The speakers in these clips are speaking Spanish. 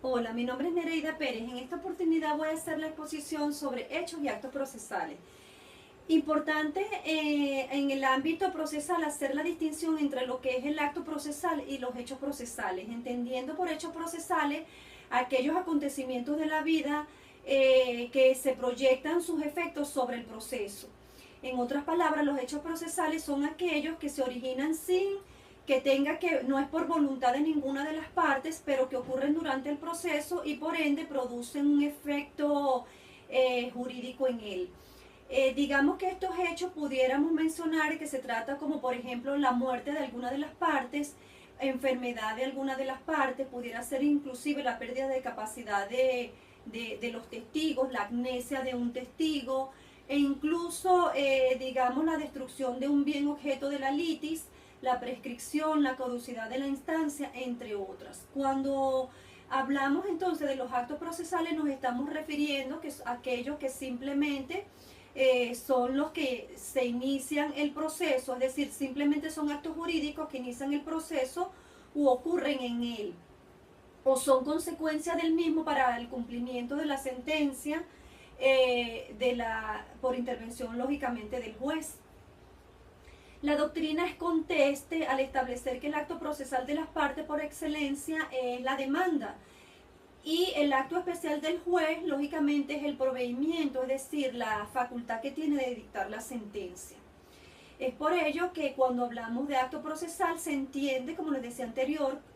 Hola, mi nombre es Nereida Pérez. En esta oportunidad voy a hacer la exposición sobre hechos y actos procesales. Importante en el ámbito procesal hacer la distinción entre lo que es el acto procesal y los hechos procesales, entendiendo por hechos procesales aquellos acontecimientos de la vida que se proyectan sus efectos sobre el proceso. En otras palabras, los hechos procesales son aquellos que se originan sin que tenga que, no es por voluntad de ninguna de las partes, pero que ocurren durante el proceso y por ende producen un efecto jurídico en él. Digamos que estos hechos pudiéramos mencionar que se trata como por ejemplo la muerte de alguna de las partes, enfermedad de alguna de las partes, pudiera ser inclusive la pérdida de capacidad de los testigos, la amnesia de un testigo e incluso digamos la destrucción de un bien objeto de la litis, la prescripción, la caducidad de la instancia, entre otras. Cuando hablamos entonces de los actos procesales nos estamos refiriendo a aquellos que simplemente son los que se inician el proceso, es decir, simplemente son actos jurídicos que inician el proceso u ocurren en él, o son consecuencia del mismo para el cumplimiento de la sentencia por intervención lógicamente del juez. La doctrina es conteste al establecer que el acto procesal de las partes por excelencia es la demanda y el acto especial del juez lógicamente es el proveimiento, es decir, la facultad que tiene de dictar la sentencia. Es por ello que cuando hablamos de acto procesal se entiende, como les decía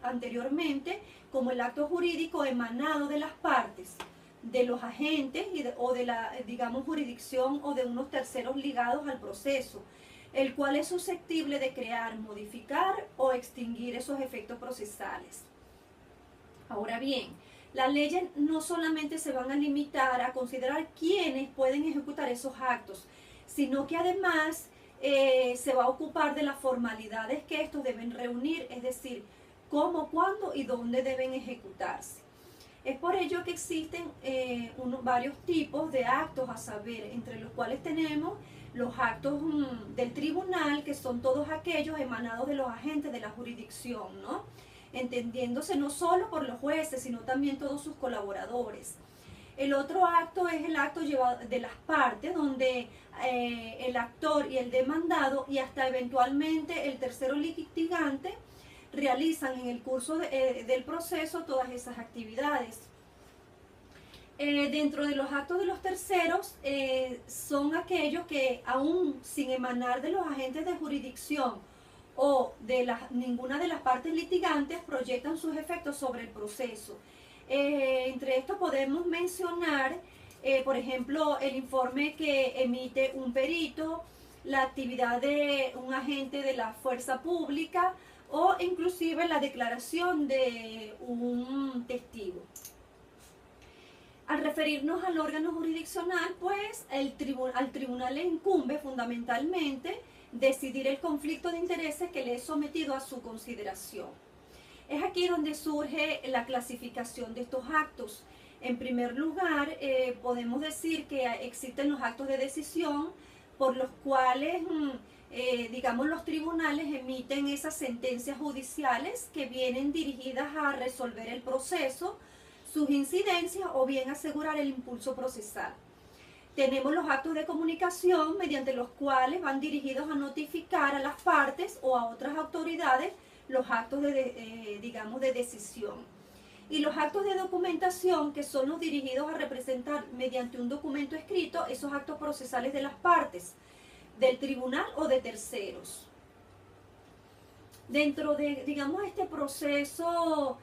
anteriormente, como el acto jurídico emanado de las partes, de los agentes o de la, digamos, jurisdicción o de unos terceros ligados al proceso, el cual es susceptible de crear, modificar o extinguir esos efectos procesales. Ahora bien, las leyes no solamente se van a limitar a considerar quiénes pueden ejecutar esos actos, sino que además se va a ocupar de las formalidades que estos deben reunir, es decir, cómo, cuándo y dónde deben ejecutarse. Es por ello que existen varios tipos de actos a saber, entre los cuales tenemos los actos del tribunal, que son todos aquellos emanados de los agentes de la jurisdicción, ¿no? Entendiéndose no solo por los jueces, sino también todos sus colaboradores. El otro acto es el acto de las partes, donde el actor y el demandado y hasta eventualmente el tercero litigante realizan en el curso del proceso todas esas actividades. Dentro de los actos de los terceros son aquellos que aún sin emanar de los agentes de jurisdicción o de ninguna de las partes litigantes proyectan sus efectos sobre el proceso. Entre estos podemos mencionar, por ejemplo, el informe que emite un perito, la actividad de un agente de la fuerza pública o inclusive la declaración de un testigo. Al referirnos al órgano jurisdiccional, pues al tribunal le incumbe fundamentalmente decidir el conflicto de intereses que le es sometido a su consideración. Es aquí donde surge la clasificación de estos actos. En primer lugar, podemos decir que existen los actos de decisión por los cuales, digamos, los tribunales emiten esas sentencias judiciales que vienen dirigidas a resolver el proceso, sus incidencias o bien asegurar el impulso procesal. Tenemos los actos de comunicación mediante los cuales van dirigidos a notificar a las partes o a otras autoridades los actos digamos, de decisión. Y los actos de documentación, que son los dirigidos a representar mediante un documento escrito esos actos procesales de las partes, del tribunal o de terceros. Dentro de, digamos, este proceso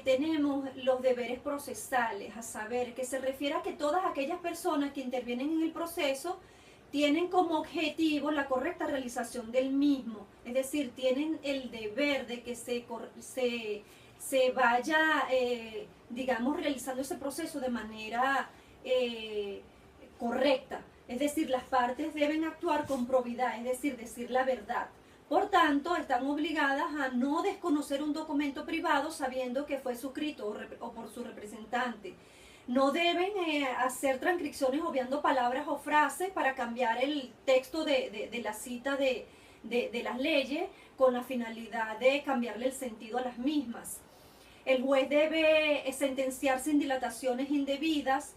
tenemos los deberes procesales, a saber, que se refiere a que todas aquellas personas que intervienen en el proceso tienen como objetivo la correcta realización del mismo, es decir, tienen el deber de que se vaya, digamos, realizando ese proceso de manera correcta, es decir, las partes deben actuar con probidad, es decir la verdad. Por tanto, están obligadas a no desconocer un documento privado sabiendo que fue suscrito o por su representante. No deben hacer transcripciones obviando palabras o frases para cambiar el texto de la cita de las leyes con la finalidad de cambiarle el sentido a las mismas. El juez debe sentenciar sin dilataciones indebidas,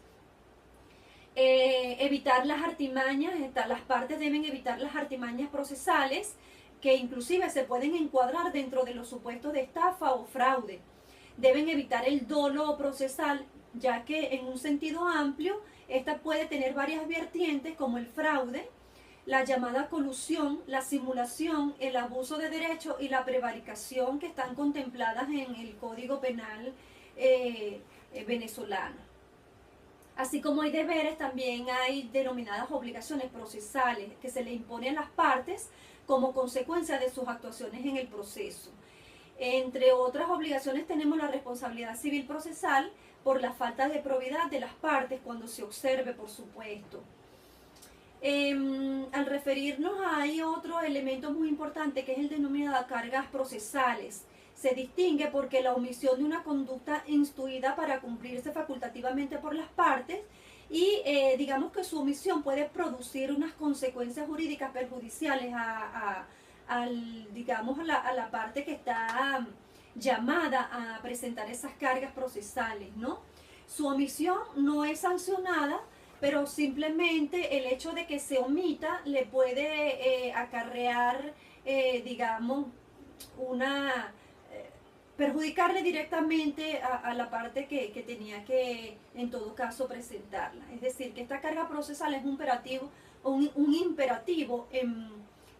evitar las artimañas, las partes deben evitar las artimañas procesales que inclusive se pueden encuadrar dentro de los supuestos de estafa o fraude. Deben evitar el dolo procesal, ya que en un sentido amplio esta puede tener varias vertientes como el fraude, la llamada colusión, la simulación, el abuso de derecho y la prevaricación que están contempladas en el Código Penal venezolano. Así como hay deberes, también hay denominadas obligaciones procesales que se le imponen a las partes como consecuencia de sus actuaciones en el proceso. Entre otras obligaciones tenemos la responsabilidad civil procesal por la falta de probidad de las partes cuando se observe, por supuesto. Al referirnos hay otro elemento muy importante que es el denominado cargas procesales. Se distingue porque la omisión de una conducta instruida para cumplirse facultativamente por las partes y digamos que su omisión puede producir unas consecuencias jurídicas perjudiciales a la parte que está llamada a presentar esas cargas procesales, ¿no? Su omisión no es sancionada, pero simplemente el hecho de que se omita le puede acarrear, digamos, perjudicarle directamente a la parte que tenía que, en todo caso, presentarla. Es decir, que esta carga procesal es un imperativo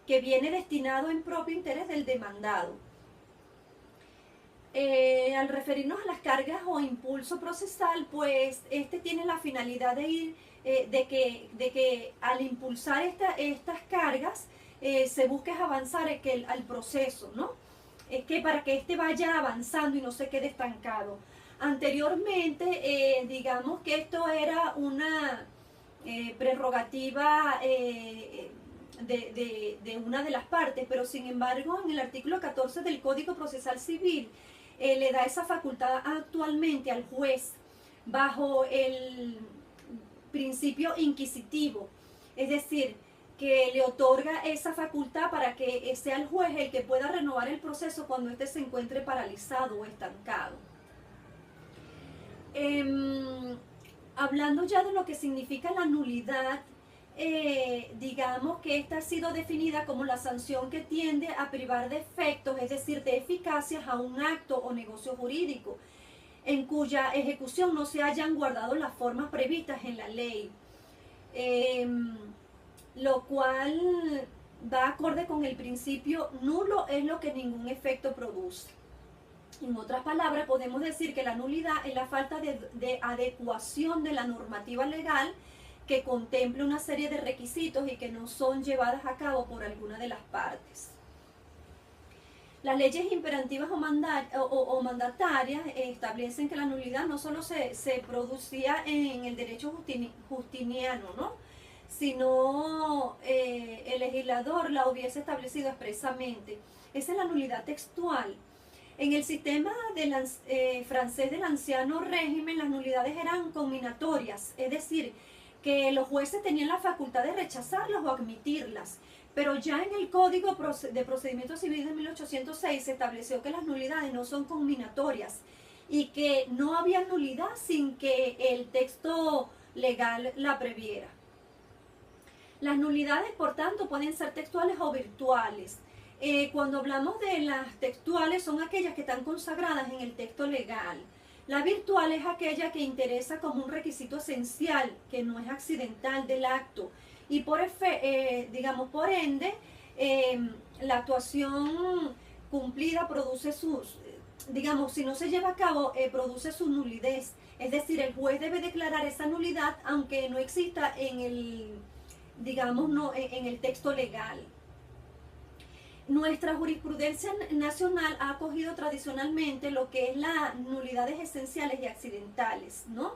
que viene destinado en propio interés del demandado. Al referirnos a las cargas o impulso procesal, pues este tiene la finalidad de ir, de que al impulsar estas cargas se busque avanzar al proceso, ¿no? Que para que éste vaya avanzando y no se quede estancado. Anteriormente, digamos que esto era una prerrogativa de una de las partes, pero sin embargo en el artículo 14 del Código Procesal Civil le da esa facultad actualmente al juez bajo el principio inquisitivo, es decir, que le otorga esa facultad para que sea el juez el que pueda renovar el proceso cuando éste se encuentre paralizado o estancado. Hablando ya de lo que significa la nulidad, digamos que esta ha sido definida como la sanción que tiende a privar de efectos, es decir, de eficacias a un acto o negocio jurídico, en cuya ejecución no se hayan guardado las formas previstas en la ley. Lo cual va acorde con el principio nulo es lo que ningún efecto produce. En otras palabras, podemos decir que la nulidad es la falta de adecuación de la normativa legal que contemple una serie de requisitos y que no son llevadas a cabo por alguna de las partes. Las leyes imperativas o mandatarias establecen que la nulidad no solo se producía en el derecho justiniano, ¿no?, sino el legislador la hubiese establecido expresamente. Esa es la nulidad textual. En el sistema francés del anciano régimen, las nulidades eran combinatorias, es decir, que los jueces tenían la facultad de rechazarlas o admitirlas. Pero ya en el Código de Procedimiento Civil de 1806 se estableció que las nulidades no son combinatorias y que no había nulidad sin que el texto legal la previera. Las nulidades, por tanto, pueden ser textuales o virtuales. Cuando hablamos de las textuales, son aquellas que están consagradas en el texto legal. La virtual es aquella que interesa como un requisito esencial, que no es accidental del acto. Y por ende, la actuación cumplida produce si no se lleva a cabo, produce su nulidez. Es decir, el juez debe declarar esa nulidad aunque no exista en el texto legal. Nuestra jurisprudencia nacional ha acogido tradicionalmente lo que es las nulidades esenciales y accidentales, ¿no?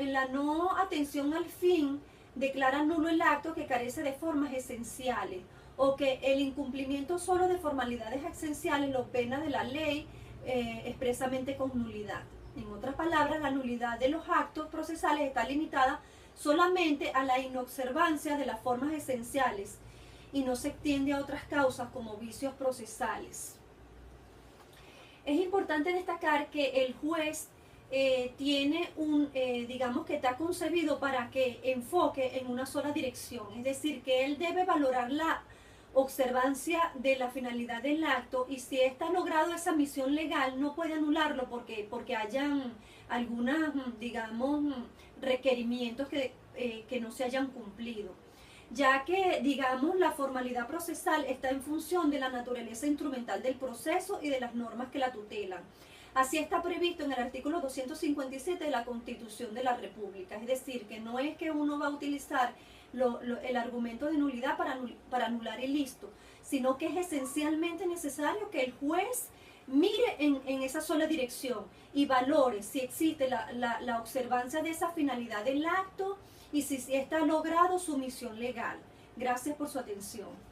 La no atención al fin declara nulo el acto que carece de formas esenciales o que el incumplimiento solo de formalidades esenciales lo pena de la ley expresamente con nulidad. En otras palabras, la nulidad de los actos procesales está limitada solamente a la inobservancia de las formas esenciales y no se extiende a otras causas como vicios procesales. Es importante destacar que el juez tiene digamos que está concebido para que enfoque en una sola dirección, es decir, que él debe valorar la observancia de la finalidad del acto, y si está logrado esa misión legal no puede anularlo porque hayan algunos, digamos, requerimientos que no se hayan cumplido, ya que, digamos, la formalidad procesal está en función de la naturaleza instrumental del proceso y de las normas que la tutelan. Así está previsto en el artículo 257 de la Constitución de la República, es decir, que no es que uno va a utilizar el argumento de nulidad para anular el listo, sino que es esencialmente necesario que el juez mire en esa sola dirección y valore si existe la observancia de esa finalidad del acto y si está logrado su misión legal. Gracias por su atención.